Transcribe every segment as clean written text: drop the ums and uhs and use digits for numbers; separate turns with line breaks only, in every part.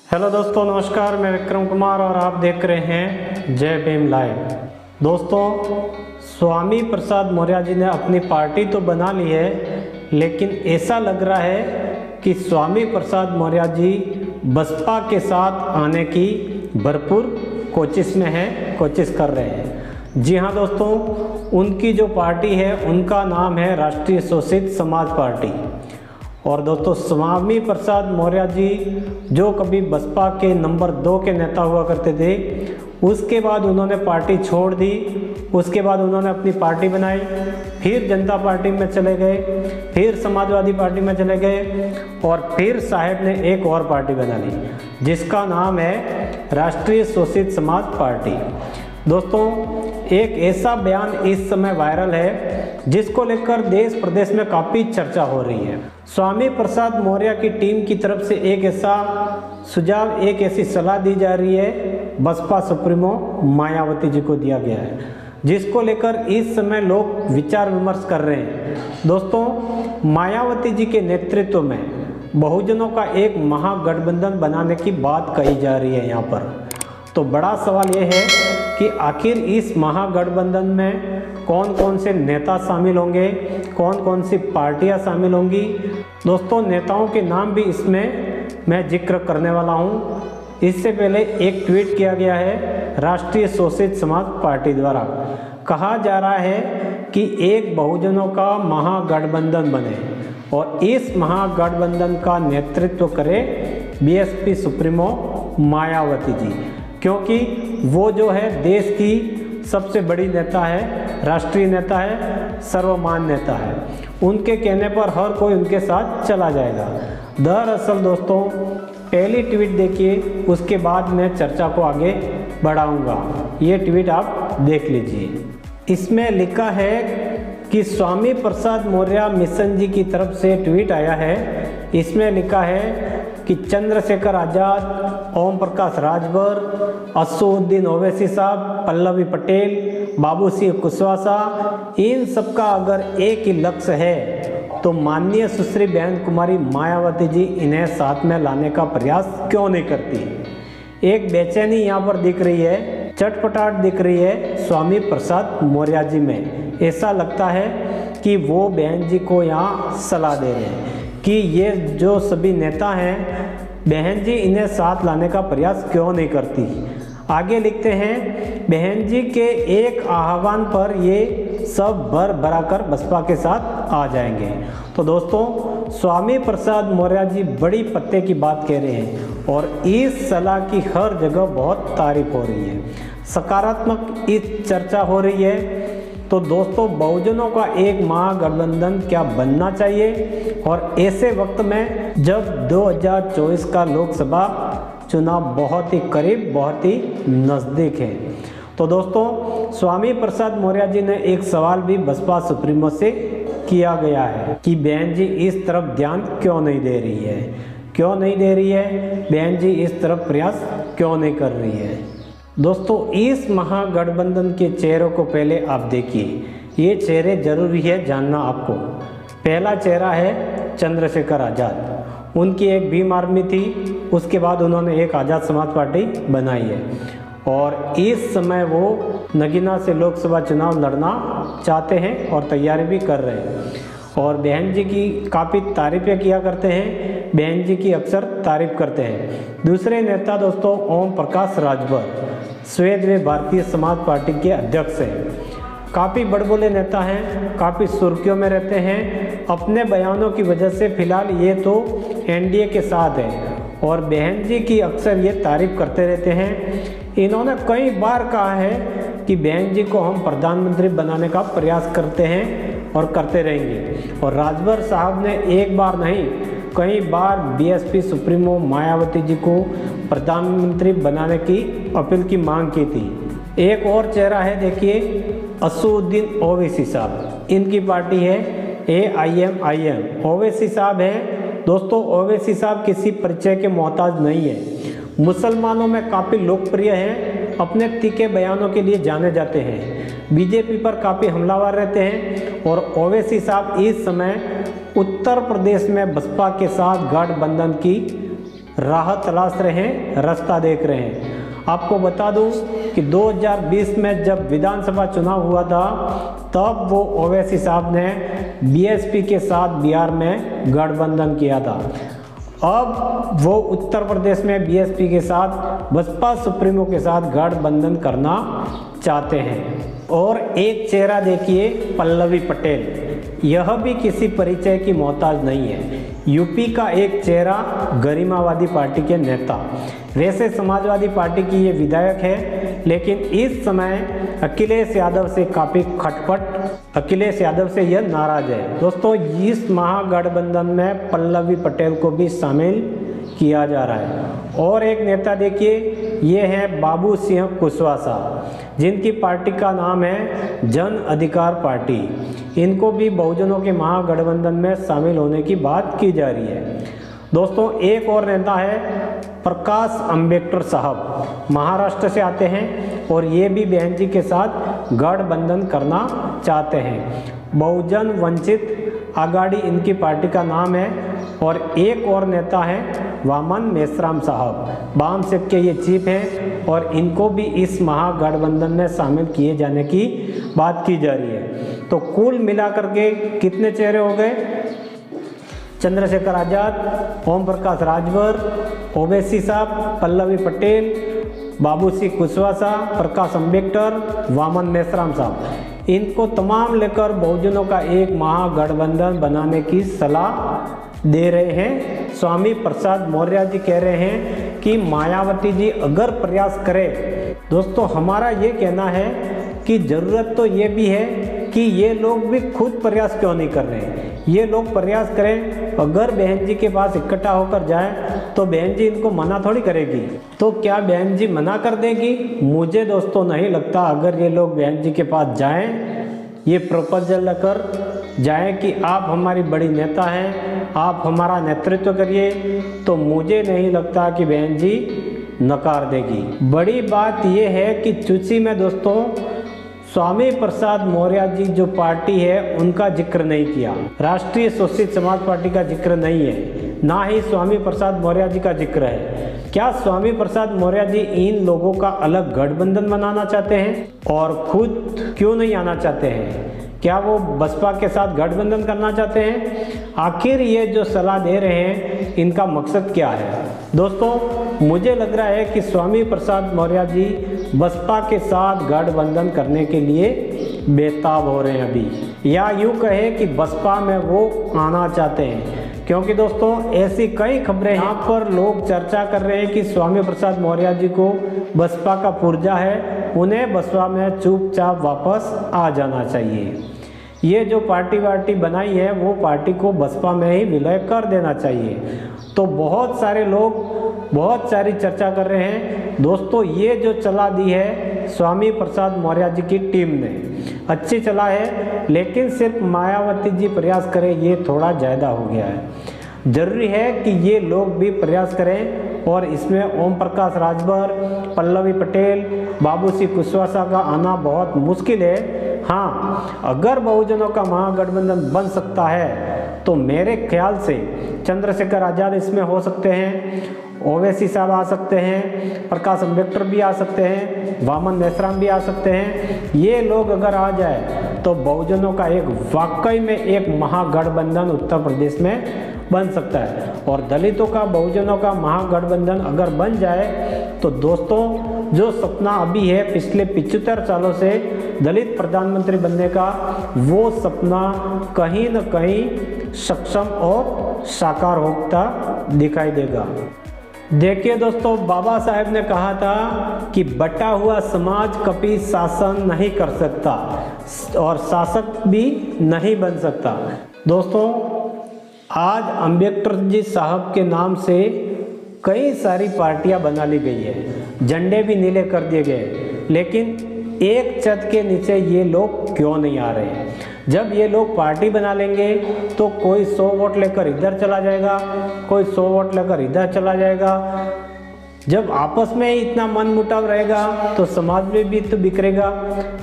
Hello दोस्तों, नमस्कार। मैं विक्रम कुमार और आप देख रहे हैं जय भीम लाइव। दोस्तों, स्वामी प्रसाद मौर्य जी ने अपनी पार्टी तो बना ली है, लेकिन ऐसा लग रहा है कि स्वामी प्रसाद मौर्य जी बसपा के साथ आने की भरपूर कोशिश कर रहे हैं। जी हाँ दोस्तों, उनकी जो पार्टी है उनका नाम है राष्ट्रीय शोषित समाज पार्टी। और दोस्तों, स्वामी प्रसाद मौर्य जी जो कभी बसपा के नंबर 2 के नेता हुआ करते थे, उसके बाद उन्होंने पार्टी छोड़ दी। उसके बाद उन्होंने अपनी पार्टी बनाई, फिर जनता पार्टी में चले गए, फिर समाजवादी पार्टी में चले गए और फिर साहब ने एक और पार्टी बना ली जिसका नाम है राष्ट्रीय शोषित समाज पार्टी। दोस्तों, एक ऐसा बयान इस समय वायरल है जिसको लेकर देश प्रदेश में काफ़ी चर्चा हो रही है। स्वामी प्रसाद मौर्य की टीम की तरफ से एक ऐसा सुझाव, एक ऐसी सलाह दी जा रही है, बसपा सुप्रीमो मायावती जी को दिया गया है, जिसको लेकर इस समय लोग विचार विमर्श कर रहे हैं। दोस्तों, मायावती जी के नेतृत्व में बहुजनों का एक महागठबंधन बनाने की बात कही जा रही है यहाँ पर। तो बड़ा सवाल ये है कि आखिर इस महागठबंधन में कौन कौन से नेता शामिल होंगे, कौन कौन सी पार्टियां शामिल होंगी। दोस्तों, नेताओं के नाम भी इसमें मैं जिक्र करने वाला हूं। इससे पहले एक ट्वीट किया गया है राष्ट्रीय शोषित समाज पार्टी द्वारा। कहा जा रहा है कि एक बहुजनों का महागठबंधन बने और इस महागठबंधन का नेतृत्व करे बीएसपी सुप्रीमो मायावती जी, क्योंकि वो जो है देश की सबसे बड़ी नेता है, राष्ट्रीय नेता है, सर्वमान्य नेता है। उनके कहने पर हर कोई उनके साथ चला जाएगा। दरअसल दोस्तों, पहली ट्वीट देखिए, उसके बाद मैं चर्चा को आगे बढ़ाऊंगा। ये ट्वीट आप देख लीजिए। इसमें लिखा है कि स्वामी प्रसाद मौर्य मिशन जी की तरफ से ट्वीट आया है। इसमें लिखा है कि चंद्रशेखर आज़ाद, ओम प्रकाश राजभर, असदुद्दीन ओवैसी साहब, पल्लवी पटेल, बाबू सिंह कुशवाहा, इन सबका अगर एक ही लक्ष्य है तो माननीय सुश्री बहन कुमारी मायावती जी इन्हें साथ में लाने का प्रयास क्यों नहीं करती। एक बेचैनी यहाँ पर दिख रही है, चटपटाहट दिख रही है स्वामी प्रसाद मौर्य जी में। ऐसा लगता है कि वो बहन जी को यहाँ सलाह दे रहे हैं कि ये जो सभी नेता हैं, बहन जी इन्हें साथ लाने का प्रयास क्यों नहीं करती। आगे लिखते हैं, बहन जी के एक आह्वान पर ये सब भरा कर बसपा के साथ आ जाएंगे। तो दोस्तों, स्वामी प्रसाद मौर्य जी बड़ी पत्ते की बात कह रहे हैं और इस सलाह की हर जगह बहुत तारीफ हो रही है, सकारात्मक इस चर्चा हो रही है। तो दोस्तों, बहुजनों का एक महागठबंधन क्या बनना चाहिए, और ऐसे वक्त में जब 2024 का लोकसभा चुनाव बहुत ही करीब, बहुत ही नज़दीक है। तो दोस्तों, स्वामी प्रसाद मौर्य जी ने एक सवाल भी बसपा सुप्रीमो से किया गया है कि बहन जी इस तरफ ध्यान क्यों नहीं दे रही है, क्यों नहीं दे रही है, बहन जी इस तरफ प्रयास क्यों नहीं कर रही है। दोस्तों, इस महागठबंधन के चेहरों को पहले आप देखिए। ये चेहरे जरूरी है जानना आपको। पहला चेहरा है चंद्रशेखर आज़ाद। उनकी एक भीम आर्मी थी, उसके बाद उन्होंने एक आज़ाद समाज पार्टी बनाई है और इस समय वो नगीना से लोकसभा चुनाव लड़ना चाहते हैं और तैयारी भी कर रहे हैं। और बहन जी की काफ़ी तारीफ़ें किया करते हैं, बहन जी की अक्सर तारीफ करते हैं। दूसरे नेता दोस्तों ओम प्रकाश राजभर, श्वेत वे भारतीय समाज पार्टी के अध्यक्ष हैं। काफ़ी बड़बोले नेता हैं, काफ़ी सुर्खियों में रहते हैं अपने बयानों की वजह से। फिलहाल ये तो एनडीए के साथ है और बहन जी की अक्सर ये तारीफ करते रहते हैं। इन्होंने कई बार कहा है कि बहन जी को हम प्रधानमंत्री बनाने का प्रयास करते हैं और करते रहेंगे। और राजभर साहब ने एक बार नहीं, कई बार बीएसपी सुप्रीमो मायावती जी को प्रधानमंत्री बनाने की अपील की मांग की थी। एक और चेहरा है, देखिए, असदुद्दीन ओवैसी साहब। इनकी पार्टी है AIMIM। ओवैसी साहब हैं दोस्तों। ओवैसी साहब किसी परिचय के मोहताज नहीं है, मुसलमानों में काफ़ी लोकप्रिय हैं, अपने तीखे बयानों के लिए जाने जाते हैं, बीजेपी पर काफ़ी हमलावर रहते हैं। और ओवैसी साहब इस समय उत्तर प्रदेश में बसपा के साथ गठबंधन की राह तलाश रहे हैं, रास्ता देख रहे हैं। आपको बता दूं कि 2020 में जब विधानसभा चुनाव हुआ था तब वो ओवैसी साहब ने बीएसपी के साथ बिहार में गठबंधन किया था। अब वो उत्तर प्रदेश में बीएसपी के साथ बसपा सुप्रीमो के साथ गठबंधन करना चाहते हैं। और एक चेहरा देखिए, पल्लवी पटेल, यह भी किसी परिचय की मोहताज नहीं है। यूपी का एक चेहरा, गरिमावादी पार्टी के नेता। वैसे समाजवादी पार्टी की ये विधायक है, लेकिन इस समय अखिलेश यादव से काफ़ी खटपट, अखिलेश यादव से यह नाराज है। दोस्तों, इस महागठबंधन में पल्लवी पटेल को भी शामिल किया जा रहा है। और एक नेता देखिए, ये है बाबू सिंह कुशवाहा, जिनकी पार्टी का नाम है जन अधिकार पार्टी। इनको भी बहुजनों के महागठबंधन में शामिल होने की बात की जा रही है। दोस्तों, एक और नेता है प्रकाश अंबेडकर साहब, महाराष्ट्र से आते हैं और ये भी बहन जी के साथ गठबंधन करना चाहते हैं। बहुजन वंचित आघाड़ी इनकी पार्टी का नाम है। और एक और नेता है वामन मेश्राम साहब, वाम सेब के ये चीफ हैं और इनको भी इस महागठबंधन में शामिल किए जाने की बात की जा रही है। तो कुल मिलाकर के कितने चेहरे हो गए? चंद्रशेखर आजाद, ओम प्रकाश राजभर, ओवैसी साहब, पल्लवी पटेल, बाबू सिंह कुशवाहा, प्रकाश अंबेडकर, वामन मेश्राम साहब, इनको तमाम लेकर बहुजनों का एक महागठबंधन बनाने की सलाह दे रहे हैं। स्वामी प्रसाद मौर्य जी कह रहे हैं कि मायावती जी अगर प्रयास करें, दोस्तों हमारा ये कहना है कि ज़रूरत तो ये भी है कि ये लोग भी खुद प्रयास क्यों नहीं कर रहे हैं। ये लोग प्रयास करें, अगर बहन जी के पास इकट्ठा होकर जाएं तो बहन जी इनको मना थोड़ी करेगी। तो क्या बहन जी मना कर देगी? मुझे दोस्तों नहीं लगता। अगर ये लोग बहन जी के पास जाएं, ये प्रपोजल लेकर जाएं कि आप हमारी बड़ी नेता हैं, आप हमारा नेतृत्व करिए, तो मुझे नहीं लगता कि बहन जी नकार देगी। बड़ी बात यह है कि चुची में दोस्तों स्वामी प्रसाद मौर्य जी जो पार्टी है उनका जिक्र नहीं किया। राष्ट्रीय शोषित समाज पार्टी का जिक्र नहीं है, ना ही स्वामी प्रसाद मौर्य जी का जिक्र है। क्या स्वामी प्रसाद मौर्य जी इन लोगों का अलग गठबंधन बनाना चाहते हैं? और खुद क्यों नहीं आना चाहते हैं? क्या वो बसपा के साथ गठबंधन करना चाहते हैं? आखिर ये जो सलाह दे रहे हैं, इनका मकसद क्या है? दोस्तों, मुझे लग रहा है कि स्वामी प्रसाद मौर्य जी बसपा के साथ गठबंधन करने के लिए बेताब हो रहे हैं अभी, या यूँ कहे कि बसपा में वो आना चाहते हैं। क्योंकि दोस्तों ऐसी कई खबरें यहाँ पर लोग चर्चा कर रहे हैं कि स्वामी प्रसाद मौर्य जी को बसपा का पुर्जा है, उन्हें बसपा में चुपचाप वापस आ जाना चाहिए। ये जो पार्टी वार्टी बनाई है वो पार्टी को बसपा में ही विलय कर देना चाहिए। तो बहुत सारे लोग बहुत सारी चर्चा कर रहे हैं। दोस्तों, ये जो चला दी है स्वामी प्रसाद मौर्य जी की टीम ने, अच्छी चला है, लेकिन सिर्फ मायावती जी प्रयास करें ये थोड़ा ज़्यादा हो गया है। जरूरी है कि ये लोग भी प्रयास करें और इसमें ओम प्रकाश राजभर, पल्लवी पटेल, बाबू सिंह कुशवाहा का आना बहुत मुश्किल है। हाँ, अगर बहुजनों का महागठबंधन बन सकता है तो मेरे ख्याल से चंद्रशेखर आजाद इसमें हो सकते हैं, ओवैसी साहब आ सकते हैं, प्रकाश अंबेडकर भी आ सकते हैं, वामन मेश्राम भी आ सकते हैं। ये लोग अगर आ जाए तो बहुजनों का एक वाकई में एक महागठबंधन उत्तर प्रदेश में बन सकता है। और दलितों का बहुजनों का महागठबंधन अगर बन जाए तो दोस्तों जो सपना अभी है पिछले 75 सालों से दलित प्रधानमंत्री बनने का, वो सपना कहीं न कहीं सक्षम और साकार होता दिखाई देगा। देखिए दोस्तों, बाबा साहेब ने कहा था कि बटा हुआ समाज कभी शासन नहीं कर सकता और शासक भी नहीं बन सकता। दोस्तों, आज अंबेडकर जी साहब के नाम से कई सारी पार्टियां बना ली गई है, झंडे भी नीले कर दिए गए, लेकिन एक छत के नीचे ये लोग क्यों नहीं आ रहे हैं? जब ये लोग पार्टी बना लेंगे तो कोई 100 वोट लेकर इधर चला जाएगा, कोई 100 वोट लेकर इधर चला जाएगा। जब आपस में ही इतना मन मुटाव रहेगा तो समाज में भी तो बिखरेगा।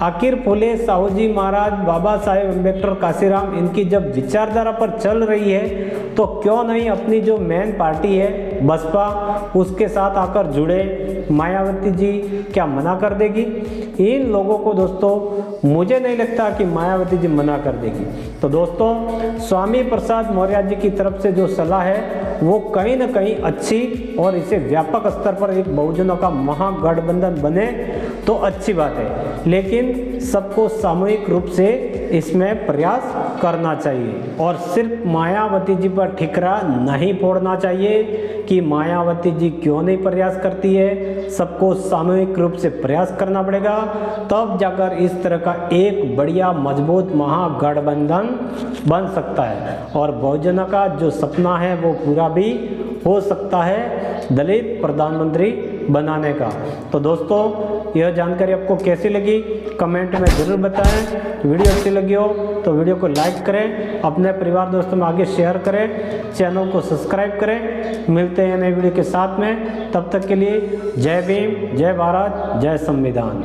आखिर फुले साहू जी महाराज, बाबा साहेब अम्बेडकर, काशीराम, इनकी जब विचारधारा पर चल रही है तो क्यों नहीं अपनी जो मेन पार्टी है बसपा उसके साथ आकर जुड़े, मायावती जी क्या मना कर देगी? इन लोगों को दोस्तों मुझे नहीं लगता कि मायावती जी मना कर देगी। तो दोस्तों स्वामी प्रसाद मौर्य जी की तरफ से जो सलाह है वो कहीं ना कहीं अच्छी और इसे व्यापक स्तर पर एक बहुजनों का महागठबंधन बने तो अच्छी बात है, लेकिन सबको सामूहिक रूप से इसमें प्रयास करना चाहिए और सिर्फ मायावती जी पर ठिकरा नहीं फोड़ना चाहिए कि मायावती जी क्यों नहीं प्रयास करती है। सबको सामूहिक रूप से प्रयास करना पड़ेगा, तब जाकर इस तरह का एक बढ़िया मजबूत महागठबंधन बन सकता है और बहुजनों का जो सपना है वो पूरा भी हो सकता है दलित प्रधानमंत्री बनाने का। तो दोस्तों यह जानकारी आपको कैसी लगी कमेंट में ज़रूर बताएं। वीडियो अच्छी लगी हो तो वीडियो को लाइक करें, अपने परिवार दोस्तों में आगे शेयर करें, चैनल को सब्सक्राइब करें। मिलते हैं नई वीडियो के साथ में, तब तक के लिए जय भीम, जय भारत, जय संविधान।